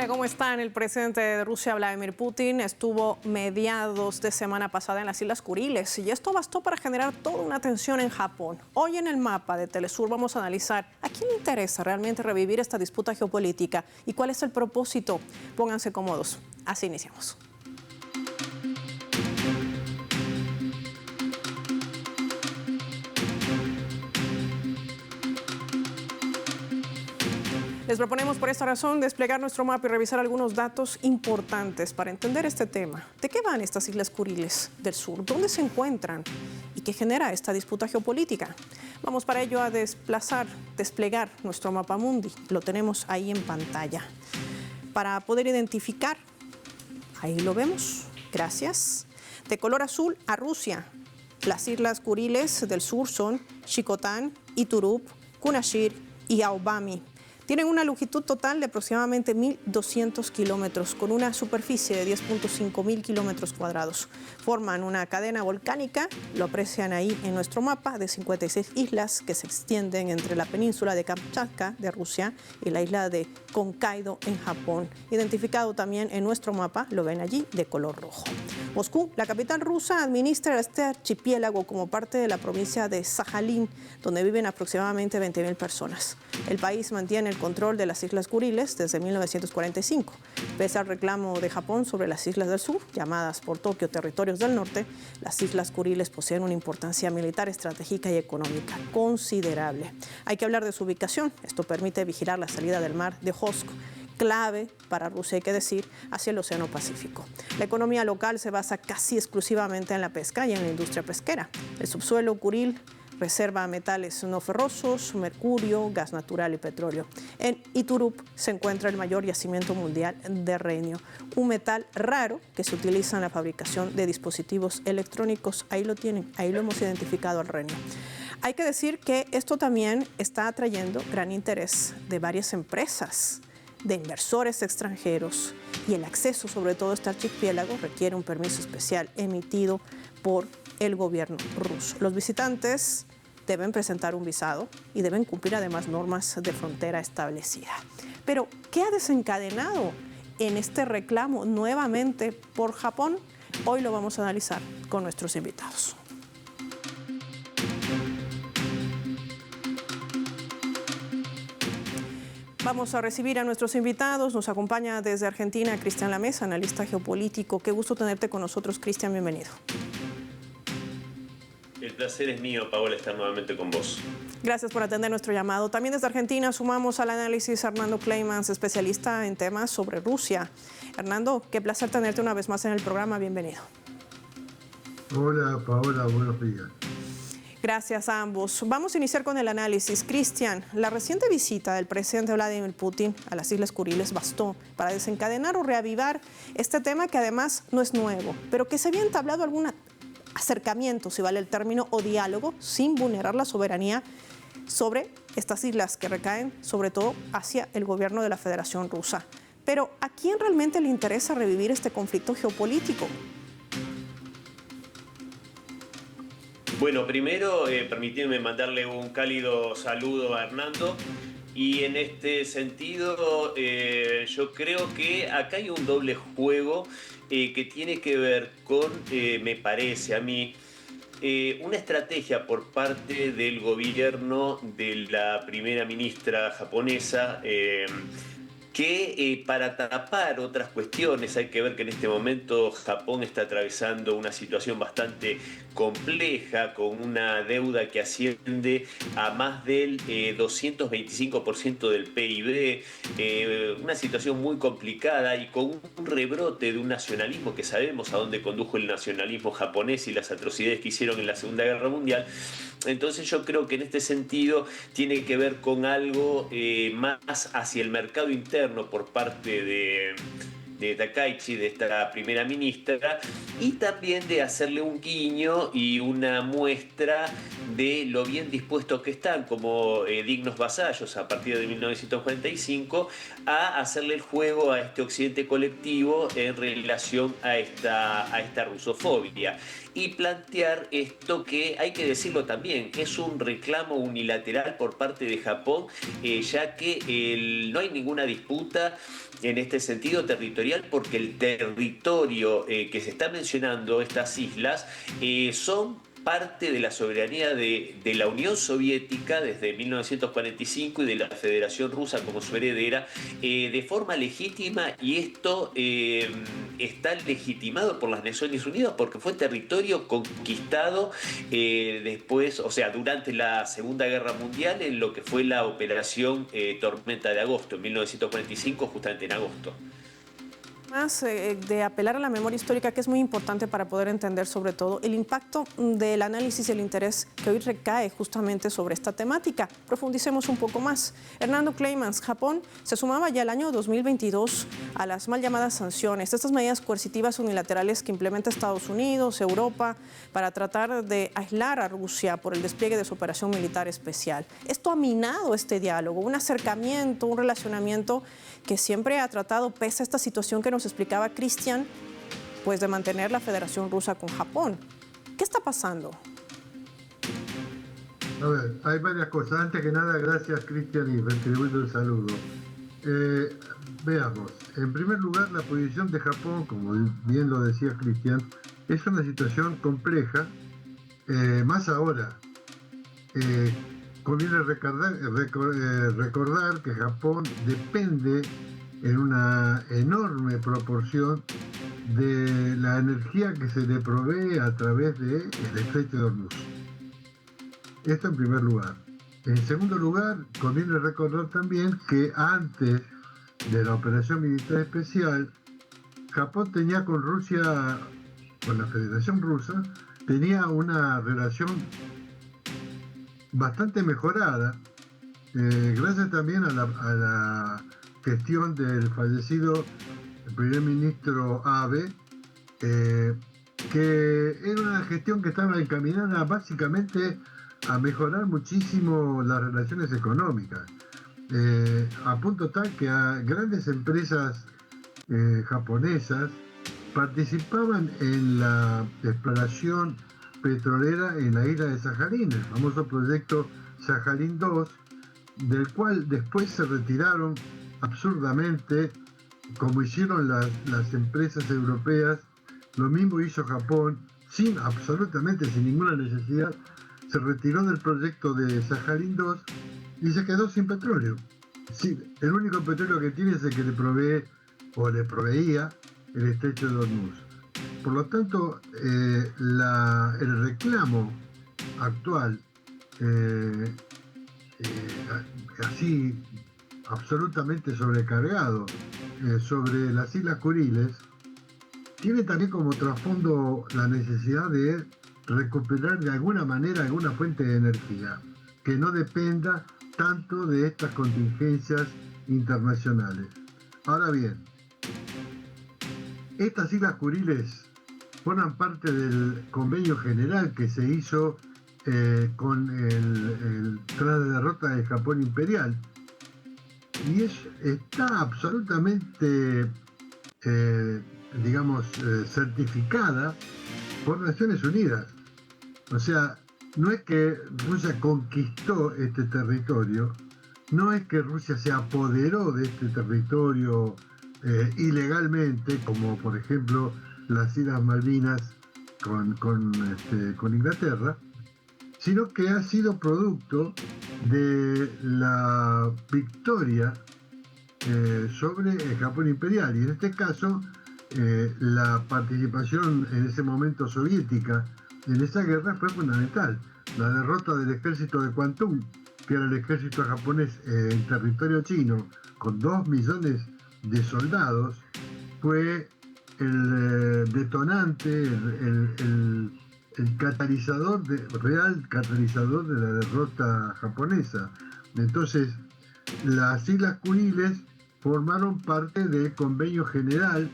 ¿cómo están? El presidente de Rusia, Vladimir Putin, estuvo mediados de semana pasada en las Islas Kuriles y esto bastó para generar toda una tensión en Japón. Hoy en el mapa de Telesur vamos a analizar a quién le interesa realmente revivir esta disputa geopolítica y cuál es el propósito. Pónganse cómodos. Así iniciamos. Les proponemos por esta razón desplegar nuestro mapa y revisar algunos datos importantes para entender este tema. ¿De qué van estas Islas Kuriles del sur? ¿Dónde se encuentran? ¿Y qué genera esta disputa geopolítica? Vamos para ello a desplegar nuestro mapa mundi. Lo tenemos ahí en pantalla. Para poder identificar, ahí lo vemos, gracias. De color azul a Rusia. Las Islas Kuriles del sur son Shikotan, Iturup, Kunashir y Aobami. Tienen una longitud total de aproximadamente 1.200 kilómetros, con una superficie de 10.5 mil kilómetros cuadrados. Forman una cadena volcánica, lo aprecian ahí en nuestro mapa, de 56 islas que se extienden entre la península de Kamchatka de Rusia y la isla de Hokkaido en Japón. Identificado también en nuestro mapa, lo ven allí, de color rojo. Moscú, la capital rusa, administra este archipiélago como parte de la provincia de Sajalín, donde viven aproximadamente 20.000 personas. El país mantiene el control de las Islas Kuriles desde 1945. Pese al reclamo de Japón sobre las islas del sur, llamadas por Tokio territorios del norte, las Islas Kuriles poseen una importancia militar, estratégica y económica considerable. Hay que hablar de su ubicación. Esto permite vigilar la salida del mar de Okhotsk, clave para Rusia, hay que decir, hacia el Océano Pacífico. La economía local se basa casi exclusivamente en la pesca y en la industria pesquera. El subsuelo Kuril reserva metales no ferrosos, mercurio, gas natural y petróleo. En Iturup se encuentra el mayor yacimiento mundial de renio, un metal raro que se utiliza en la fabricación de dispositivos electrónicos. Ahí lo tienen, ahí lo hemos identificado al renio. Hay que decir que esto también está atrayendo gran interés de varias empresas, de inversores extranjeros, y el acceso sobre todo a este archipiélago requiere un permiso especial emitido por el gobierno ruso. Los visitantes deben presentar un visado y deben cumplir además normas de frontera establecida. Pero, ¿qué ha desencadenado en este reclamo nuevamente por Japón? Hoy lo vamos a analizar con nuestros invitados. Vamos a recibir a nuestros invitados. Nos acompaña desde Argentina Cristian Lamesa, analista geopolítico. Qué gusto tenerte con nosotros, Cristian. Bienvenido. El placer es mío, Paola, estar nuevamente con vos. Gracias por atender nuestro llamado. También desde Argentina sumamos al análisis a Hernando Kleimans, especialista en temas sobre Rusia. Hernando, qué placer tenerte una vez más en el programa. Bienvenido. Hola, Paola, buenos días. Gracias a ambos. Vamos a iniciar con el análisis. Cristian, la reciente visita del presidente Vladimir Putin a las Islas Kuriles bastó para desencadenar o reavivar este tema que además no es nuevo, pero que se había entablado algún acercamiento, si vale el término, o diálogo, sin vulnerar la soberanía sobre estas islas que recaen sobre todo hacia el gobierno de la Federación Rusa. Pero ¿a quién realmente le interesa revivir este conflicto geopolítico? Bueno, primero permitidme mandarle un cálido saludo a Hernando, y en este sentido yo creo que acá hay un doble juego que tiene que ver con, me parece a mí, una estrategia por parte del gobierno de la primera ministra japonesa, que para tapar otras cuestiones. Hay que ver que en este momento Japón está atravesando una situación bastante compleja, con una deuda que asciende a más del 225% del PIB, una situación muy complicada y con un rebrote de un nacionalismo que sabemos a dónde condujo el nacionalismo japonés y las atrocidades que hicieron en la Segunda Guerra Mundial. Entonces yo creo que en este sentido tiene que ver con algo más hacia el mercado interno por parte de Takaichi, de esta primera ministra, y también de hacerle un guiño y una muestra de lo bien dispuestos que están como dignos vasallos a partir de 1945 a hacerle el juego a este occidente colectivo en relación a esta rusofobia. Y plantear esto que, hay que decirlo también, es un reclamo unilateral por parte de Japón, ya que no hay ninguna disputa en este sentido territorial, porque el territorio que se está mencionando, estas islas, son parte de la soberanía de la Unión Soviética desde 1945 y de la Federación Rusa como su heredera, de forma legítima, y esto está legitimado por las Naciones Unidas porque fue territorio conquistado después, o sea, durante la Segunda Guerra Mundial, en lo que fue la operación Tormenta de Agosto, en 1945, justamente en agosto. Más de apelar a la memoria histórica, que es muy importante para poder entender sobre todo el impacto del análisis y el interés que hoy recae justamente sobre esta temática. Profundicemos un poco más. Hernando Kleimans, Japón se sumaba ya el año 2022 a las mal llamadas sanciones, estas medidas coercitivas unilaterales que implementa Estados Unidos, Europa, para tratar de aislar a Rusia por el despliegue de su operación militar especial. Esto ha minado este diálogo, un acercamiento, un relacionamiento que siempre ha tratado, pese a esta situación que nos explicaba Cristian, pues de mantener la Federación Rusa con Japón. ¿Qué está pasando? A ver, hay varias cosas. Antes que nada, gracias Cristian y retribuyo el saludo. Veamos. En primer lugar, la posición de Japón, como bien lo decía Cristian, es una situación compleja, más ahora. Conviene recordar que Japón depende en una enorme proporción de la energía que se le provee a través del estrecho de Hormuz. Esto en primer lugar. En segundo lugar, conviene recordar también que antes de la operación militar especial, Japón tenía con Rusia, con la Federación Rusa, tenía una relación bastante mejorada, gracias también a la gestión del fallecido primer ministro Abe, que era una gestión que estaba encaminada básicamente a mejorar muchísimo las relaciones económicas, a punto tal que a grandes empresas japonesas participaban en la exploración petrolera en la isla de Sajalín, el famoso proyecto Sajalín 2, del cual después se retiraron absurdamente, como hicieron las empresas europeas. Lo mismo hizo Japón, absolutamente sin ninguna necesidad, se retiró del proyecto de Sajalín 2 y se quedó sin petróleo. Sí, el único petróleo que tiene es el que le provee o le proveía el estrecho de Hormuz. Por lo tanto, el reclamo actual, así absolutamente sobrecargado, sobre las Islas Kuriles, tiene también como trasfondo la necesidad de recuperar de alguna manera alguna fuente de energía que no dependa tanto de estas contingencias internacionales. Ahora bien, estas Islas Kuriles forman parte del convenio general que se hizo tras la derrota del Japón imperial, y está absolutamente certificada por Naciones Unidas. O sea, no es que Rusia conquistó este territorio, no es que Rusia se apoderó de este territorio ilegalmente, como por ejemplo las Islas Malvinas con Inglaterra, sino que ha sido producto de la victoria sobre el Japón imperial, y en este caso la participación en ese momento soviética en esa guerra fue fundamental. La derrota del ejército de Kwantung, que era el ejército japonés en territorio chino, con 2 millones de soldados, fue el detonante, el real catalizador de la derrota japonesa. Entonces, las Islas Kuriles formaron parte del convenio general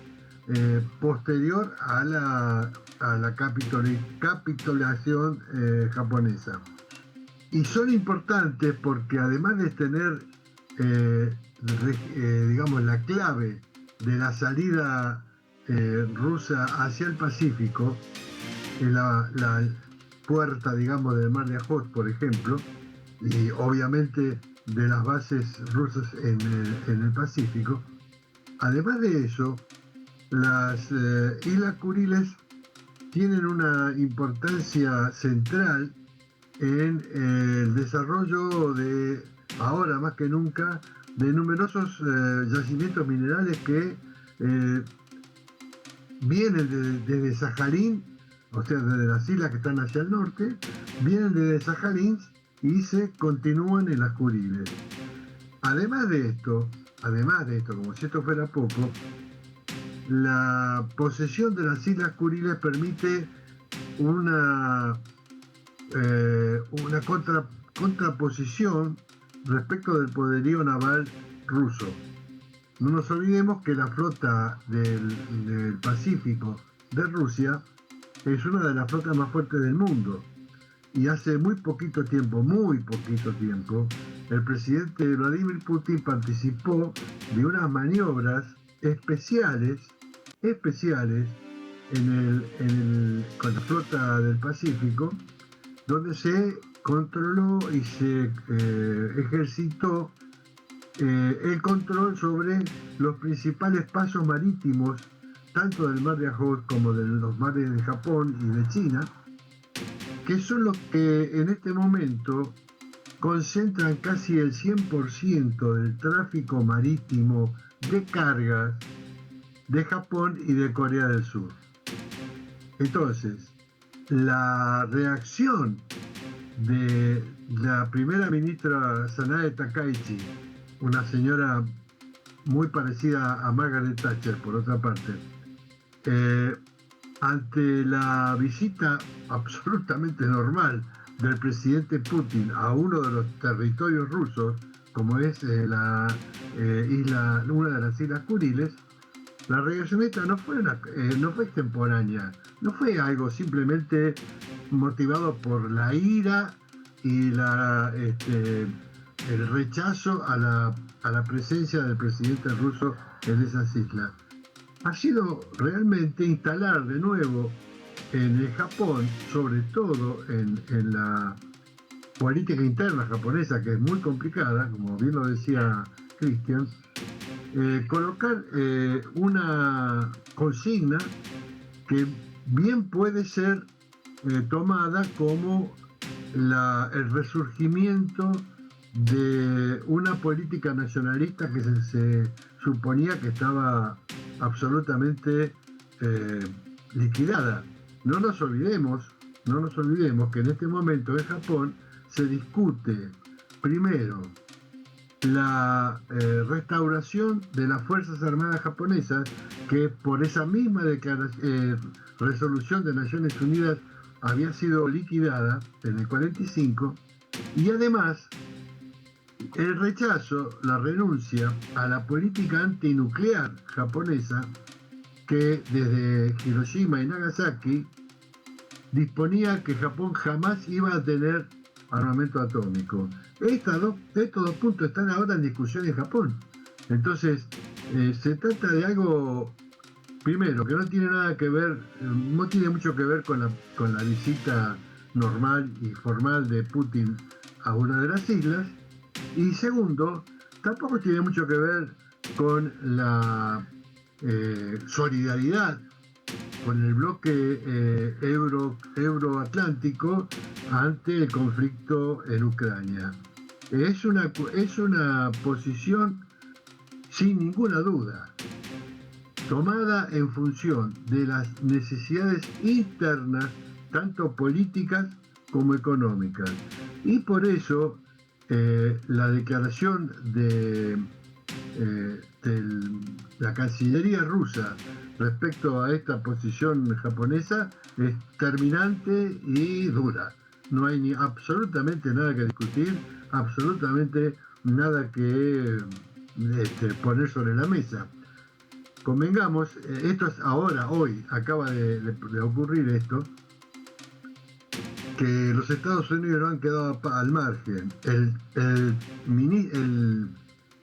posterior a la capitulación japonesa. Y son importantes porque además de tener, digamos, la clave de la salida rusa hacia el Pacífico, la puerta, digamos, del Mar de Ajot, por ejemplo, y obviamente de las bases rusas en el Pacífico. Además de eso, las Islas Kuriles tienen una importancia central en el desarrollo de, ahora más que nunca, de numerosos yacimientos minerales que vienen desde Sajalín, o sea, desde las islas que están hacia el norte, vienen desde Sajalín y se continúan en las Kuriles. Además de esto, como si esto fuera poco, la posesión de las Islas Kuriles permite una contraposición respecto del poderío naval ruso. No nos olvidemos que la flota del Pacífico de Rusia es una de las flotas más fuertes del mundo. Y hace muy poquito tiempo, el presidente Vladimir Putin participó de unas maniobras especiales con la flota del Pacífico, donde se controló y se ejercitó el control sobre los principales pasos marítimos, tanto del Mar de Ajot como de los mares de Japón y de China, que son los que en este momento concentran casi el 100% del tráfico marítimo de cargas de Japón y de Corea del Sur. Entonces, la reacción de la primera ministra Sanae Takaichi, una señora muy parecida a Margaret Thatcher, por otra parte, ante la visita absolutamente normal del presidente Putin a uno de los territorios rusos, como es una de las Islas Kuriles, la reacción esta no fue extemporánea, no fue algo simplemente motivado por la ira y el rechazo a la presencia del presidente ruso en esas islas. Ha sido realmente instalar de nuevo en el Japón, sobre todo en la política interna japonesa, que es muy complicada, como bien lo decía Cristian, colocar una consigna que bien puede ser tomada como el resurgimiento de una política nacionalista que se suponía que estaba absolutamente liquidada. No nos olvidemos que en este momento en Japón se discute primero la restauración de las Fuerzas Armadas japonesas, que por esa misma resolución de Naciones Unidas había sido liquidada en el 45, y además el rechazo, la renuncia a la política antinuclear japonesa, que desde Hiroshima y Nagasaki disponía que Japón jamás iba a tener armamento atómico. Estos dos puntos están ahora en discusión en Japón. Entonces, se trata de algo, primero, que no tiene mucho que ver con la visita normal y formal de Putin a una de las islas, y segundo, tampoco tiene mucho que ver con la solidaridad con el bloque euroatlántico ante el conflicto en Ucrania. Es una posición sin ninguna duda tomada en función de las necesidades internas, tanto políticas como económicas. Y por eso la declaración de la Cancillería rusa respecto a esta posición japonesa es terminante y dura. No hay absolutamente nada que discutir, absolutamente nada que poner sobre la mesa. Convengamos, esto es ahora, hoy, acaba de ocurrir esto, que los Estados Unidos no han quedado al margen. El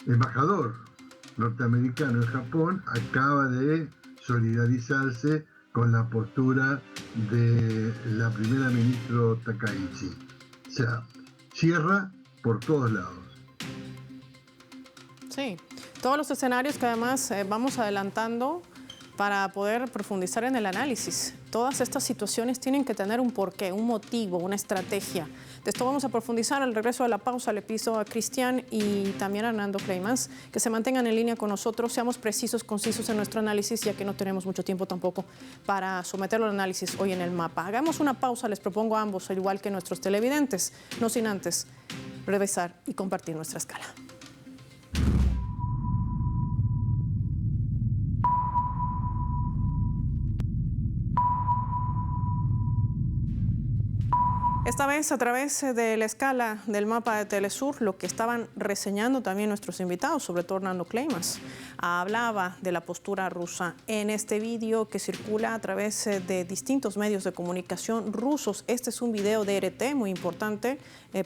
embajador norteamericano en Japón acaba de solidarizarse con la postura de la primera ministra Takaichi. O sea, cierra por todos lados. Sí, todos los escenarios que además vamos adelantando para poder profundizar en el análisis. Todas estas situaciones tienen que tener un porqué, un motivo, una estrategia. De esto vamos a profundizar al regreso de la pausa. Le pido a Cristian y también a Hernando Kleimans que se mantengan en línea con nosotros, seamos precisos, concisos en nuestro análisis, ya que no tenemos mucho tiempo tampoco para someterlo al análisis hoy en el mapa. Hagamos una pausa, les propongo a ambos, al igual que nuestros televidentes, no sin antes revisar y compartir nuestra escala. Esta vez a través de la escala del mapa de Telesur, lo que estaban reseñando también nuestros invitados, sobre todo Hernando Kleimans, hablaba de la postura rusa en este vídeo que circula a través de distintos medios de comunicación rusos. Este es un video de RT muy importante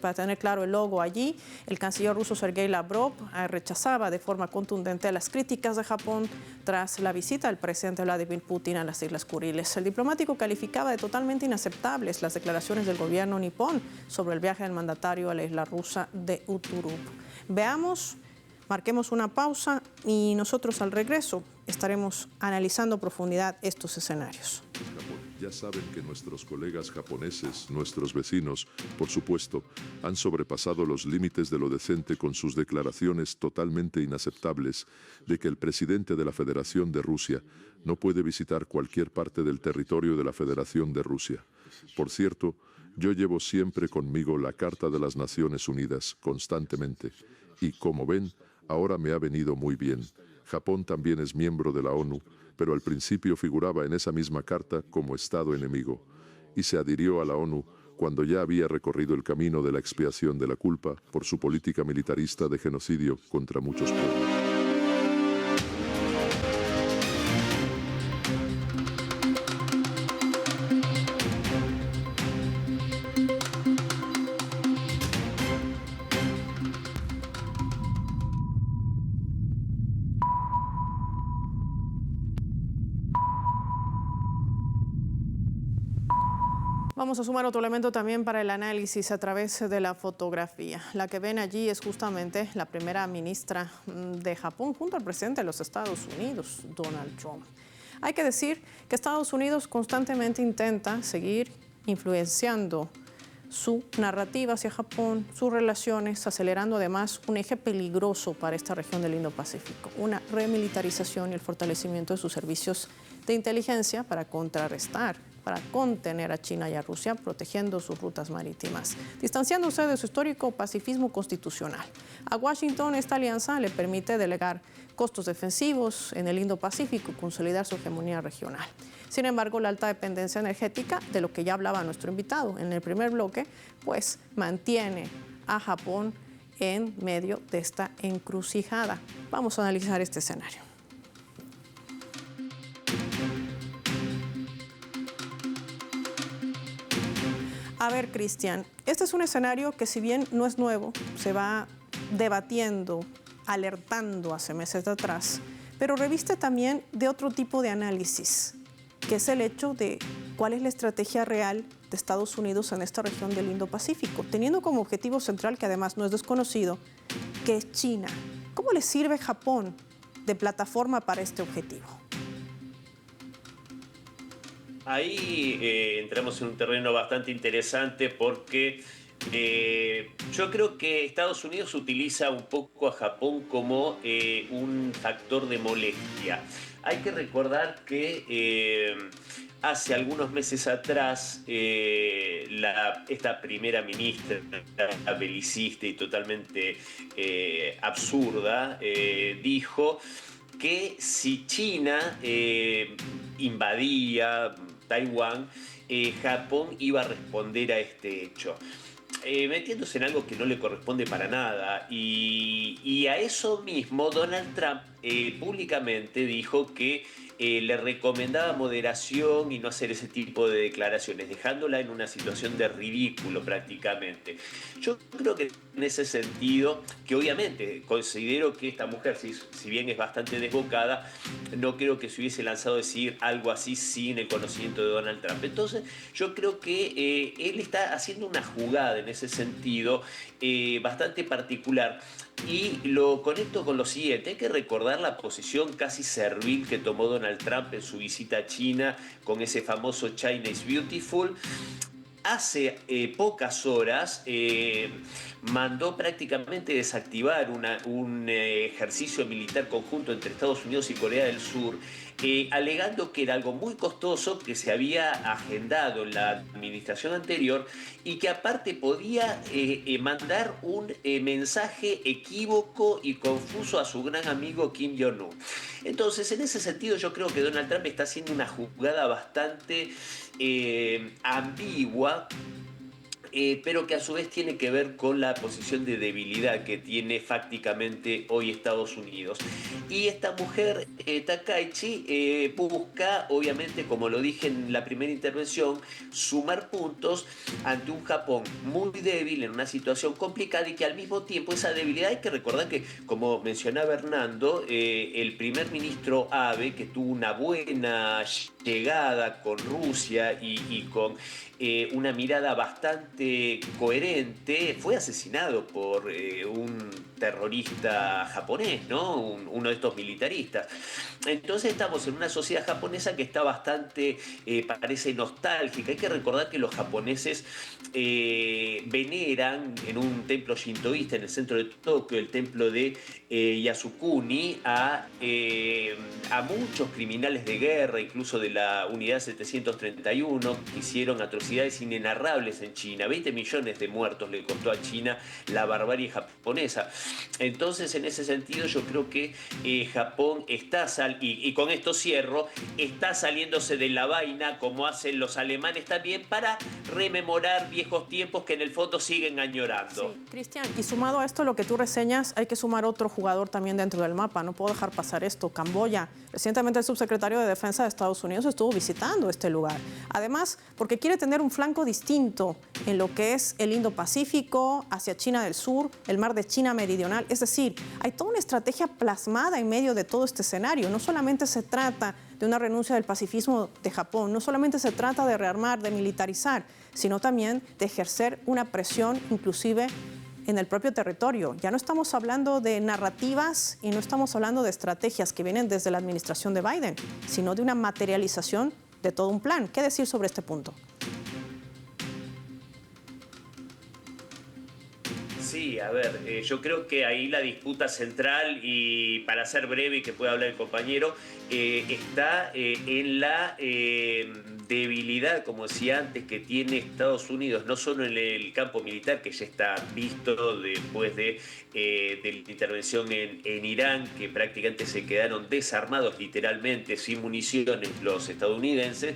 para tener claro el logo allí. El canciller ruso Sergei Lavrov rechazaba de forma contundente las críticas de Japón tras la visita del presidente Vladimir Putin a las Islas Kuriles. El diplomático calificaba de totalmente inaceptables las declaraciones del gobierno nipón sobre el viaje del mandatario a la isla rusa de Uturup. Veamos, marquemos una pausa y nosotros al regreso estaremos analizando a profundidad estos escenarios. Ya saben que nuestros colegas japoneses, nuestros vecinos, por supuesto, han sobrepasado los límites de lo decente con sus declaraciones totalmente inaceptables de que el presidente de la Federación de Rusia no puede visitar cualquier parte del territorio de la Federación de Rusia. Por cierto, yo llevo siempre conmigo la Carta de las Naciones Unidas, constantemente, y como ven, ahora me ha venido muy bien. Japón también es miembro de la ONU, pero al principio figuraba en esa misma carta como Estado enemigo, y se adhirió a la ONU cuando ya había recorrido el camino de la expiación de la culpa por su política militarista de genocidio contra muchos pueblos. Vamos a sumar otro elemento también para el análisis a través de la fotografía. La que ven allí es justamente la primera ministra de Japón junto al presidente de los Estados Unidos, Donald Trump. Hay que decir que Estados Unidos constantemente intenta seguir influenciando su narrativa hacia Japón, sus relaciones, acelerando además un eje peligroso para esta región del Indo-Pacífico, una remilitarización y el fortalecimiento de sus servicios de inteligencia para contrarrestar, para contener a China y a Rusia, protegiendo sus rutas marítimas, distanciándose de su histórico pacifismo constitucional. A Washington esta alianza le permite delegar costos defensivos en el Indo-Pacífico y consolidar su hegemonía regional. Sin embargo, la alta dependencia energética, de lo que ya hablaba nuestro invitado en el primer bloque, pues mantiene a Japón en medio de esta encrucijada. Vamos a analizar este escenario. A ver, Cristian, este es un escenario que si bien no es nuevo, se va debatiendo, alertando hace meses de atrás, pero reviste también de otro tipo de análisis, que es el hecho de cuál es la estrategia real de Estados Unidos en esta región del Indo-Pacífico, teniendo como objetivo central, que además no es desconocido, que es China. ¿Cómo le sirve Japón de plataforma para este objetivo? Ahí entramos en un terreno bastante interesante porque yo creo que Estados Unidos utiliza un poco a Japón como un factor de molestia. Hay que recordar que hace algunos meses atrás esta primera ministra belicista y totalmente absurda dijo que si China invadía Taiwán, Japón iba a responder a este hecho. metiéndose en algo que no le corresponde para nada. Y a eso mismo Donald Trump públicamente dijo que le recomendaba moderación y no hacer ese tipo de declaraciones, dejándola en una situación de ridículo prácticamente. Yo creo que en ese sentido, que obviamente considero que esta mujer, si bien es bastante desbocada, no creo que se hubiese lanzado a decir algo así sin el conocimiento de Donald Trump. Entonces yo creo que él está haciendo una jugada en ese sentido bastante particular. Y lo conecto con lo siguiente, hay que recordar la posición casi servil que tomó Donald Trump en su visita a China con ese famoso China is Beautiful. Hace pocas horas mandó prácticamente desactivar un ejercicio militar conjunto entre Estados Unidos y Corea del Sur, alegando que era algo muy costoso que se había agendado en la administración anterior y que aparte podía mandar un mensaje equívoco y confuso a su gran amigo Kim Jong-un. Entonces, en ese sentido, yo creo que Donald Trump está haciendo una jugada bastante ambigua, pero que a su vez tiene que ver con la posición de debilidad que tiene fácticamente hoy Estados Unidos. Y esta mujer, Takaichi, busca, obviamente, como lo dije en la primera intervención, sumar puntos ante un Japón muy débil en una situación complicada y que al mismo tiempo esa debilidad, hay que recordar que, como mencionaba Hernando, el primer ministro Abe, que tuvo una buena llegada con Rusia y con una mirada bastante coherente, fue asesinado por un terrorista japonés, ¿no? Uno de estos militaristas. Entonces estamos en una sociedad japonesa que está bastante, parece nostálgica. Hay que recordar que los japoneses veneran en un templo shintoísta en el centro de Tokio, el templo de Yasukuni, a muchos criminales de guerra, incluso de la unidad 731, que hicieron atrocidades inenarrables en China. 20 millones de muertos le costó a China la barbarie japonesa. Entonces, en ese sentido, yo creo que Japón está, y con esto cierro, está saliéndose de la vaina, como hacen los alemanes también, para rememorar viejos tiempos que en el fondo siguen añorando. Sí, Cristian, y sumado a esto, lo que tú reseñas, hay que sumar otro jugador también dentro del mapa. No puedo dejar pasar esto. Camboya. Recientemente el subsecretario de Defensa de Estados Unidos estuvo visitando este lugar. Además, porque quiere tener un flanco distinto en lo que es el Indo-Pacífico, hacia China del Sur, el mar de China Meridional. Es decir, hay toda una estrategia plasmada en medio de todo este escenario. No solamente se trata de una renuncia del pacifismo de Japón, no solamente se trata de rearmar, de militarizar, sino también de ejercer una presión inclusive en el propio territorio. Ya no estamos hablando de narrativas y no estamos hablando de estrategias que vienen desde la administración de Biden, sino de una materialización de todo un plan. ¿Qué decir sobre este punto? Sí, a ver, yo creo que ahí la disputa central, y para ser breve y que pueda hablar el compañero, está en la debilidad, como decía antes, que tiene Estados Unidos, no solo en el campo militar, que ya está visto después de la intervención en Irán, que prácticamente se quedaron desarmados literalmente, sin municiones los estadounidenses,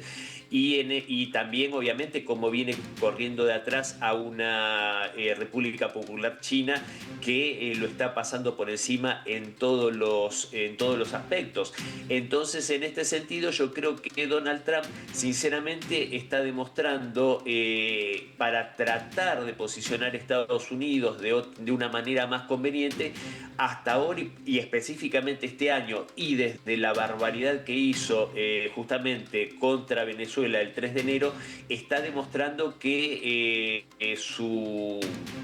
y también obviamente como viene corriendo de atrás a una República Popular China que lo está pasando por encima en todos los aspectos. Entonces, en este sentido, yo creo que Donald Trump sinceramente está demostrando, para tratar de posicionar a Estados Unidos de una manera más conveniente, hasta ahora y específicamente este año, y desde la barbaridad que hizo justamente contra Venezuela el 3 de enero, está demostrando que su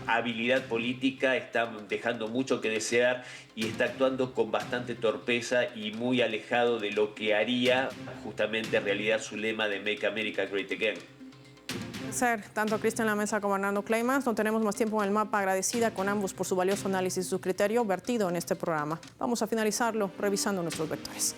habilidad política está dejando mucho que desear y está actuando con bastante torpeza y muy alejado de lo que haría justamente realidad su lema de Make America Great Again. Tanto Cristian La Mesa como Hernando Kleimans. No tenemos más tiempo en el mapa. Agradecida con ambos por su valioso análisis y su criterio vertido en este programa. Vamos a finalizarlo revisando nuestros vectores.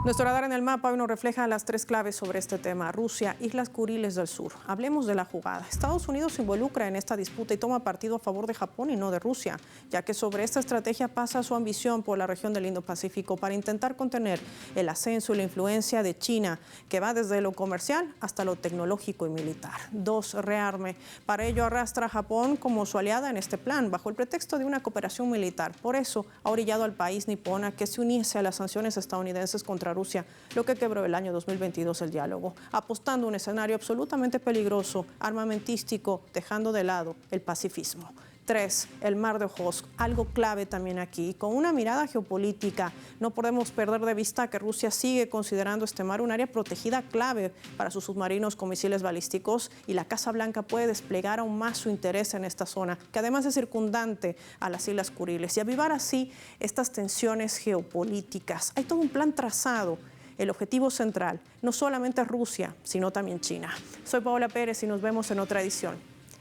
Nuestro radar en el mapa hoy nos refleja las tres claves sobre este tema: Rusia, Islas Kuriles del Sur. Hablemos de la jugada. Estados Unidos se involucra en esta disputa y toma partido a favor de Japón y no de Rusia, ya que sobre esta estrategia pasa su ambición por la región del Indo-Pacífico para intentar contener el ascenso y la influencia de China, que va desde lo comercial hasta lo tecnológico y militar. 2. Rearme. Para ello arrastra a Japón como su aliada en este plan, bajo el pretexto de una cooperación militar. Por eso ha orillado al país nipón a que se uniese a las sanciones estadounidenses contra Rusia, lo que quebró el año 2022 el diálogo, apostando a un escenario absolutamente peligroso, armamentístico, dejando de lado el pacifismo. 3. El Mar de Ojotsk, algo clave también aquí. Con una mirada geopolítica, no podemos perder de vista que Rusia sigue considerando este mar un área protegida clave para sus submarinos con misiles balísticos, y la Casa Blanca puede desplegar aún más su interés en esta zona, que además es circundante a las Islas Kuriles, y avivar así estas tensiones geopolíticas. Hay todo un plan trazado. El objetivo central no solamente es Rusia, sino también China. Soy Paola Pérez y nos vemos en otra edición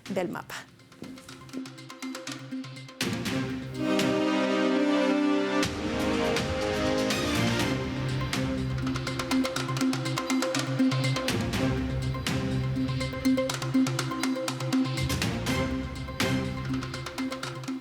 del Mapa.